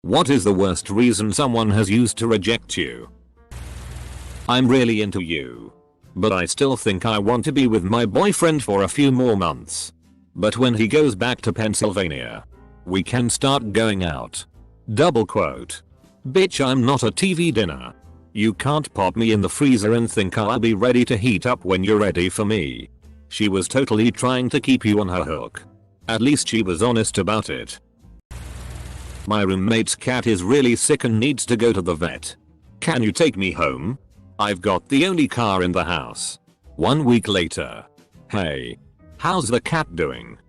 What is the worst reason someone has used to reject you? I'm really into you. But I still think I want to be with my boyfriend for a few more months. But when he goes back to Pennsylvania, we can start going out. Double quote. Bitch, I'm not a TV dinner. You can't pop me in the freezer and think I'll be ready to heat up when you're ready for me. She was totally trying to keep you on her hook. At least she was honest about it. My roommate's cat is really sick and needs to go to the vet. Can you take me home? I've got the only car in the house. 1 week later. Hey. How's the cat doing?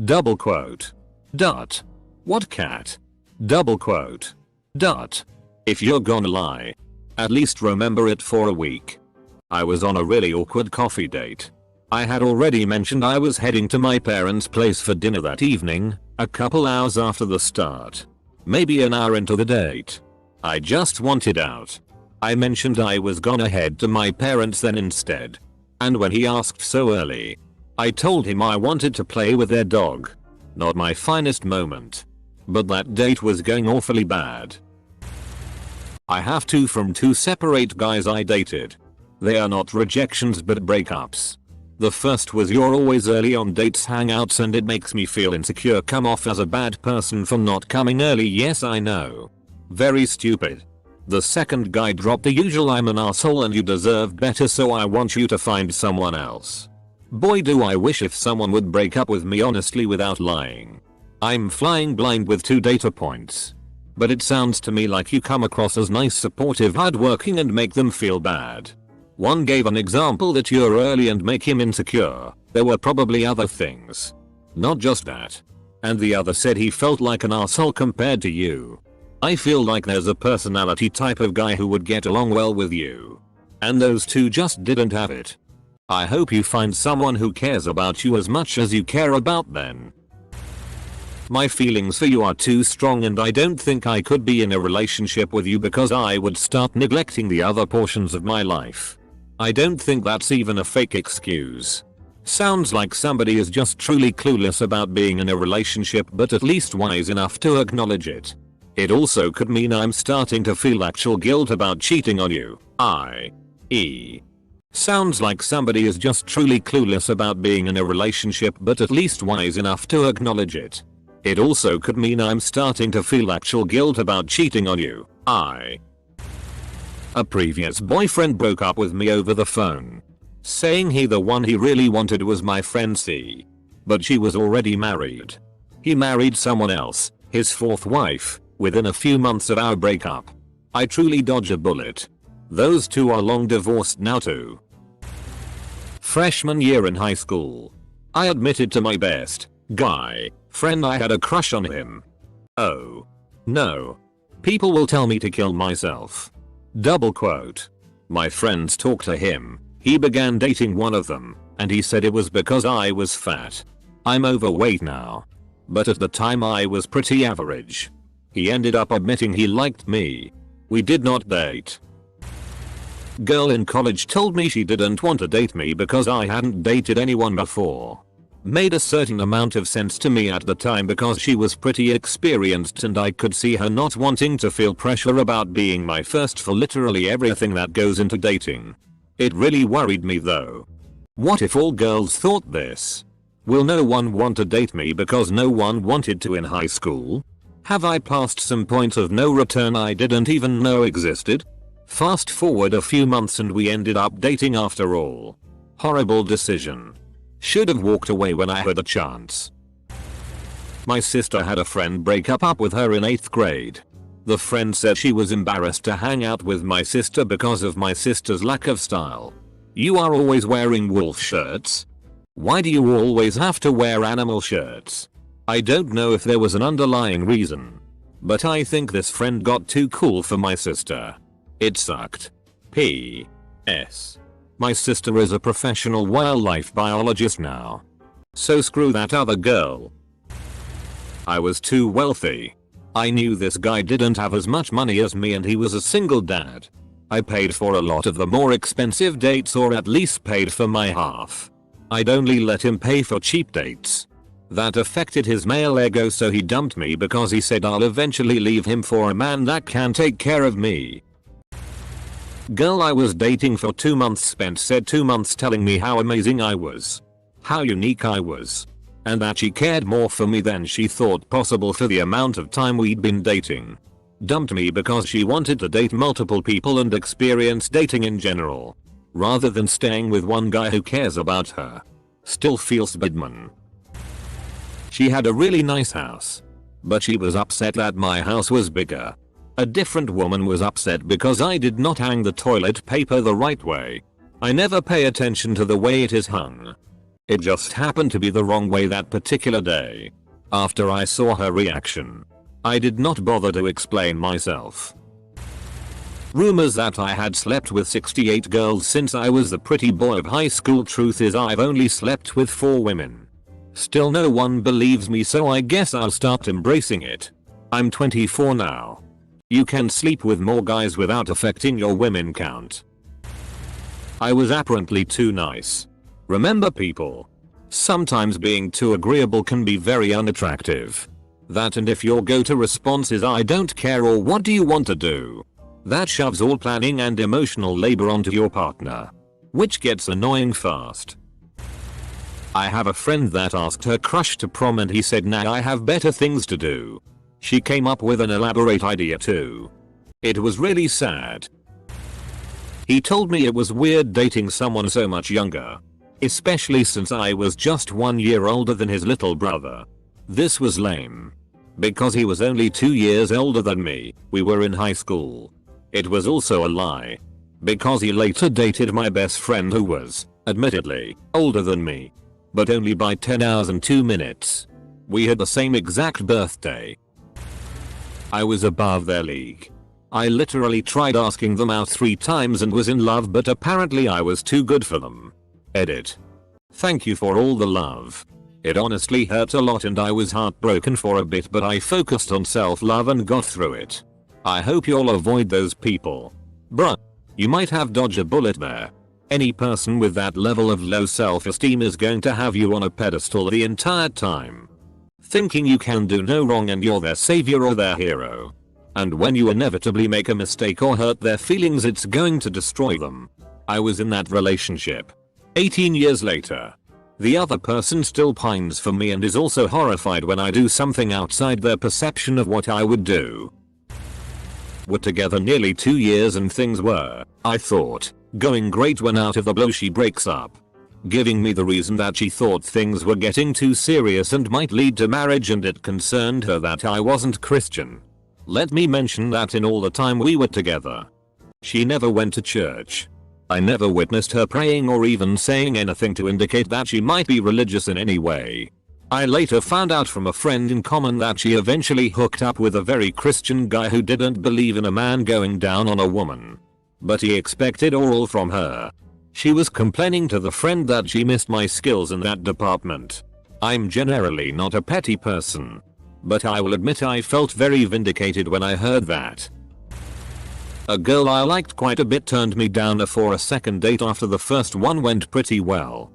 Double quote. Dot. What cat? Double quote. Dot. If you're gonna lie, at least remember it for a week. I was on a really awkward coffee date. I had already mentioned I was heading to my parents' place for dinner that evening, a couple hours after the start. Maybe an hour into the date. I just wanted out. I mentioned I was gonna head to my parents then instead. And when he asked so early, I told him I wanted to play with their dog. Not my finest moment. But that date was going awfully bad. I have two from two separate guys I dated. They are not rejections but breakups. The first was you're always early on dates hangouts and it makes me feel insecure, come off as a bad person for not coming early. Yes, I know. Very stupid. The second guy dropped the usual I'm an asshole and you deserve better so I want you to find someone else. Boy, do I wish if someone would break up with me honestly without lying. I'm flying blind with 2 data points. But it sounds to me like you come across as nice, supportive, hardworking and make them feel bad. One gave an example that you're early and make him insecure. There were probably other things. Not just that. And the other said he felt like an asshole compared to you. I feel like there's a personality type of guy who would get along well with you. And those two just didn't have it. I hope you find someone who cares about you as much as you care about them. My feelings for you are too strong and I don't think I could be in a relationship with you because I would start neglecting the other portions of my life. I don't think that's even a fake excuse. Sounds like somebody is just truly clueless about being in a relationship but at least wise enough to acknowledge it. It also could mean I'm starting to feel actual guilt about cheating on you. i.e. Sounds like somebody is just truly clueless about being in a relationship but at least wise enough to acknowledge it. It also could mean I'm starting to feel actual guilt about cheating on you. A previous boyfriend broke up with me over the phone, saying the one he really wanted was my friend C. But she was already married. He married someone else, his 4th wife, within a few months of our breakup. I truly dodged a bullet. Those two are long divorced now too. Freshman year in high school. I admitted to my best guy friend I had a crush on him. Oh. No. People will tell me to kill myself. Double quote. My friends talked to him. He began dating one of them, and he said it was because I was fat. I'm overweight now. But at the time I was pretty average. He ended up admitting he liked me. We did not date. Girl in college told me she didn't want to date me because I hadn't dated anyone before. Made a certain amount of sense to me at the time because she was pretty experienced and I could see her not wanting to feel pressure about being my first for literally everything that goes into dating. It really worried me though. What if all girls thought this? Will no one want to date me because no one wanted to in high school? Have I passed some point of no return I didn't even know existed? Fast forward a few months and we ended up dating after all. Horrible decision. Should have walked away when I had a chance. My sister had a friend break up with her in 8th grade. The friend said she was embarrassed to hang out with my sister because of my sister's lack of style. You are always wearing wolf shirts? Why do you always have to wear animal shirts? I don't know if there was an underlying reason. But I think this friend got too cool for my sister. It sucked. P.S. My sister is a professional wildlife biologist now. So screw that other girl. I was too wealthy. I knew this guy didn't have as much money as me and he was a single dad. I paid for a lot of the more expensive dates or at least paid for my half. I'd only let him pay for cheap dates. That affected his male ego, so he dumped me because he said I'll eventually leave him for a man that can take care of me. Girl I was dating for 2 months spent said 2 months telling me how amazing I was, how unique I was, and that she cared more for me than she thought possible for the amount of time we'd been dating. Dumped me because she wanted to date multiple people and experience dating in general, rather than staying with one guy who cares about her. Still feels Bidman. She had a really nice house, but she was upset that my house was bigger. A different woman was upset because I did not hang the toilet paper the right way. I never pay attention to the way it is hung. It just happened to be the wrong way that particular day. After I saw her reaction, I did not bother to explain myself. Rumors that I had slept with 68 girls since I was the pretty boy of high school. Truth is I've only slept with 4 women. Still no one believes me, so I guess I'll start embracing it. I'm 24 now. You can sleep with more guys without affecting your women count. I was apparently too nice. Remember people, sometimes being too agreeable can be very unattractive. That, and if your go-to response is I don't care or what do you want to do, that shoves all planning and emotional labor onto your partner, which gets annoying fast. I have a friend that asked her crush to prom and he said nah, I have better things to do. She came up with an elaborate idea too. It was really sad. He told me it was weird dating someone so much younger, especially since I was just 1 year older than his little brother. This was lame, because he was only 2 years older than me. We were in high school. It was also a lie, because he later dated my best friend who was, admittedly, older than me, but only by 10 hours and 2 minutes. We had the same exact birthday. I was above their league. I literally tried asking them out 3 times and was in love, but apparently I was too good for them. Edit. Thank you for all the love. It honestly hurt a lot and I was heartbroken for a bit, but I focused on self-love and got through it. I hope you'll avoid those people. Bruh. You might have dodged a bullet there. Any person with that level of low self-esteem is going to have you on a pedestal the entire time, thinking you can do no wrong and you're their savior or their hero. And when you inevitably make a mistake or hurt their feelings, it's going to destroy them. I was in that relationship. 18 years later, the other person still pines for me and is also horrified when I do something outside their perception of what I would do. We're together nearly 2 years and things were, I thought, going great when out of the blue she breaks up, giving me the reason that she thought things were getting too serious and might lead to marriage, and it concerned her that I wasn't Christian. Let me mention that in all the time we were together, she never went to church. I never witnessed her praying or even saying anything to indicate that she might be religious in any way. I later found out from a friend in common that she eventually hooked up with a very Christian guy who didn't believe in a man going down on a woman, but he expected oral from her. She was complaining to the friend that she missed my skills in that department. I'm generally not a petty person, but I will admit I felt very vindicated when I heard that. A girl I liked quite a bit turned me down for a second date after the first one went pretty well.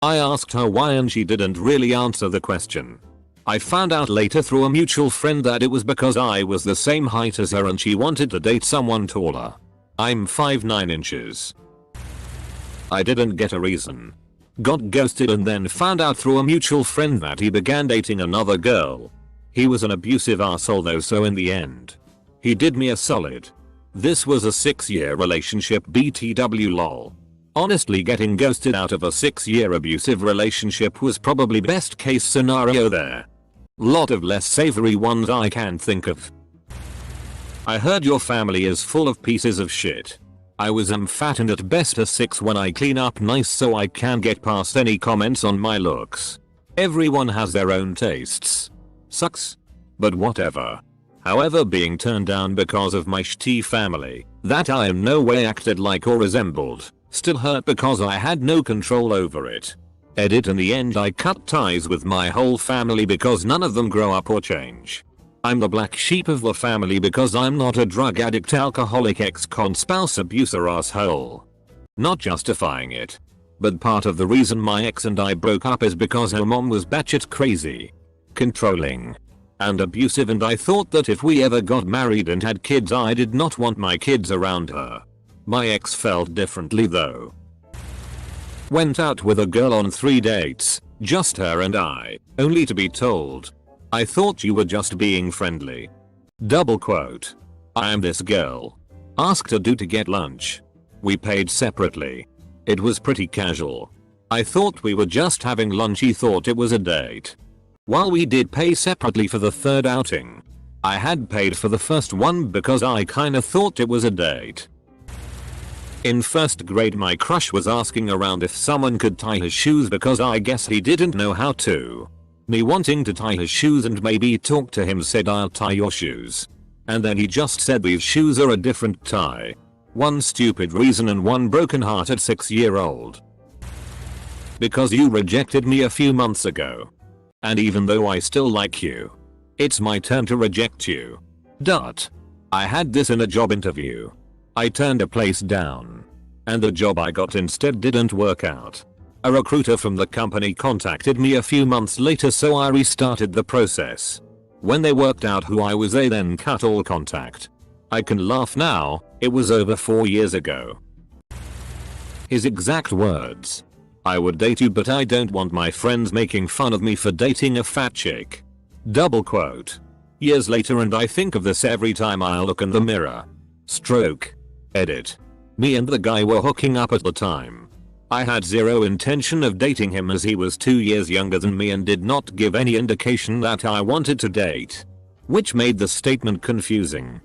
I asked her why and she didn't really answer the question. I found out later through a mutual friend that it was because I was the same height as her and she wanted to date someone taller. I'm 5'9" inches. I didn't get a reason. Got ghosted and then found out through a mutual friend that he began dating another girl. He was an abusive asshole though, so in the end, he did me a solid. This was a 6-year relationship, BTW lol. Honestly, getting ghosted out of a 6-year abusive relationship was probably best case scenario there. Lot of less savory ones I can think of. I heard your family is full of pieces of shit. I was fat and at best a 6 when I clean up nice, so I can get past any comments on my looks. Everyone has their own tastes. Sucks. But whatever. However, being turned down because of my shitty family, that I in no way acted like or resembled, still hurt because I had no control over it. Edit. In the end I cut ties with my whole family because none of them grow up or change. I'm the black sheep of the family because I'm not a drug addict, alcoholic, ex-con, spouse abuser asshole. Not justifying it, But part of the reason my ex and I broke up is because her mom was batshit crazy, controlling, and abusive, and I thought that if we ever got married and had kids I did not want my kids around her. My ex felt differently though. Went out with a girl on 3 dates, just her and I, only to be told, "I thought you were just being friendly." Double quote. I am this girl. Asked her to get lunch. We paid separately. It was pretty casual. I thought we were just having lunch, he thought it was a date. While we did pay separately for the third outing, I had paid for the first one because I kinda thought it was a date. In first grade my crush was asking around if someone could tie his shoes because I guess he didn't know how to. Me wanting to tie his shoes and maybe talk to him said, "I'll tie your shoes." And then he just said these shoes are a different tie. One stupid reason and one broken heart at 6-year-old. Because you rejected me a few months ago. And even though I still like you, it's my turn to reject you. I had this in a job interview. I turned a place down. And the job I got instead didn't work out. A recruiter from the company contacted me a few months later, so I restarted the process. When they worked out who I was, they then cut all contact. I can laugh now, it was over 4 years ago. His exact words: "I would date you but I don't want my friends making fun of me for dating a fat chick." Double quote. Years later and I think of this every time I look in the mirror. Stroke. Edit. Me and the guy were hooking up at the time. I had zero intention of dating him as he was 2 years younger than me and did not give any indication that I wanted to date, which made the statement confusing.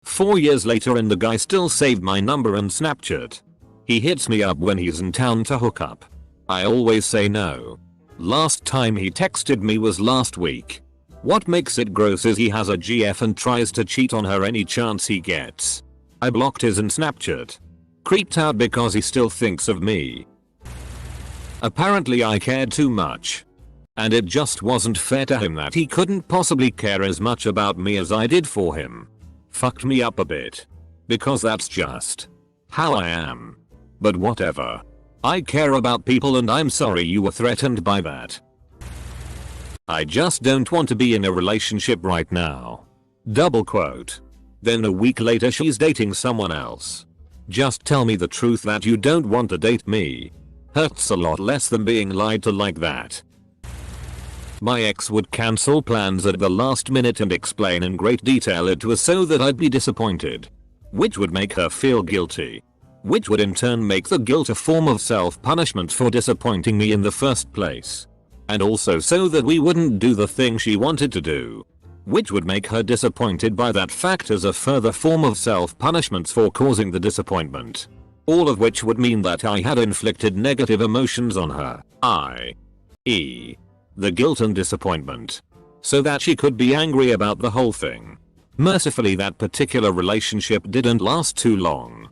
4 years later and the guy still saved my number and Snapchat. He hits me up when he's in town to hook up. I always say no. Last time he texted me was last week. What makes it gross is he has a GF and tries to cheat on her any chance he gets. I blocked his in Snapchat. Creeped out because he still thinks of me. Apparently I cared too much. And it just wasn't fair to him that he couldn't possibly care as much about me as I did for him. Fucked me up a bit. Because that's just how I am. But whatever. I care about people and I'm sorry you were threatened by that. I just don't want to be in a relationship right now. Double quote. Then a week later she's dating someone else. Just tell me the truth that you don't want to date me. Hurts a lot less than being lied to like that. My ex would cancel plans at the last minute and explain in great detail it was so that I'd be disappointed. Which would make her feel guilty. Which would in turn make the guilt a form of self-punishment for disappointing me in the first place. And also so that we wouldn't do the thing she wanted to do. Which would make her disappointed by that fact as a further form of self-punishment for causing the disappointment. All of which would mean that I had inflicted negative emotions on her, i.e. the guilt and disappointment. So that she could be angry about the whole thing. Mercifully that particular relationship didn't last too long.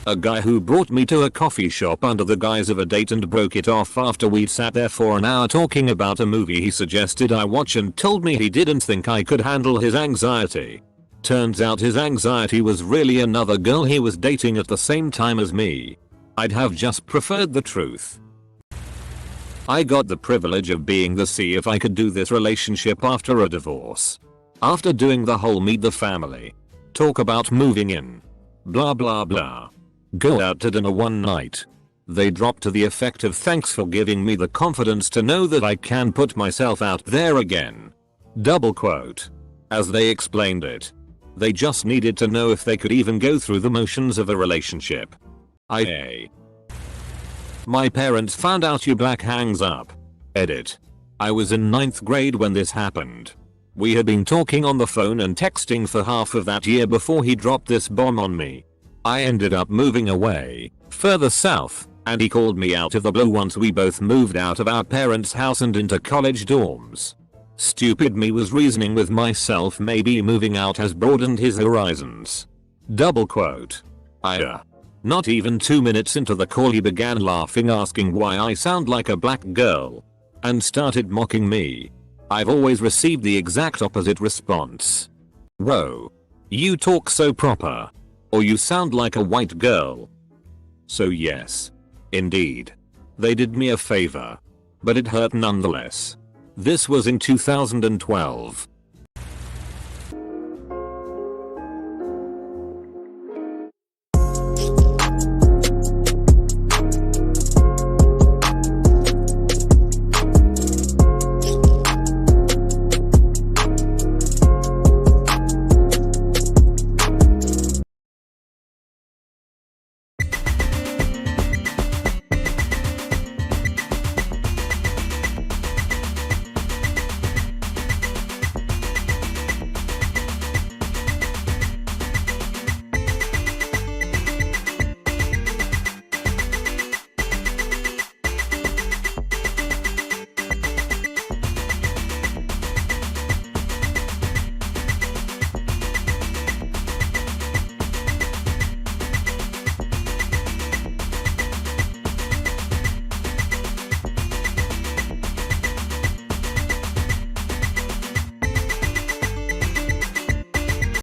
A guy who brought me to a coffee shop under the guise of a date and broke it off after we'd sat there for an hour talking about a movie he suggested I watch and told me he didn't think I could handle his anxiety. Turns out his anxiety was really another girl he was dating at the same time as me. I'd have just preferred the truth. I got the privilege of being the see if I could do this relationship after a divorce. After doing the whole meet the family, talk about moving in, blah blah blah. Go out to dinner one night. They dropped to the effect of "Thanks for giving me the confidence to know that I can put myself out there again." Double quote. As they explained it, they just needed to know if they could even go through the motions of a relationship. My parents found out you black hangs up. Edit. I was in 9th grade when this happened. We had been talking on the phone and texting for half of that year before he dropped this bomb on me. I ended up moving away, further south, and he called me out of the blue once we both moved out of our parents' house and into college dorms. Stupid me was reasoning with myself maybe moving out has broadened his horizons. Double quote. Not even 2 minutes into the call he began laughing, asking why I sound like a black girl. And started mocking me. I've always received the exact opposite response. Whoa. You talk so proper. Or you sound like a white girl. So yes. Indeed. They did me a favor. But it hurt nonetheless. This was in 2012.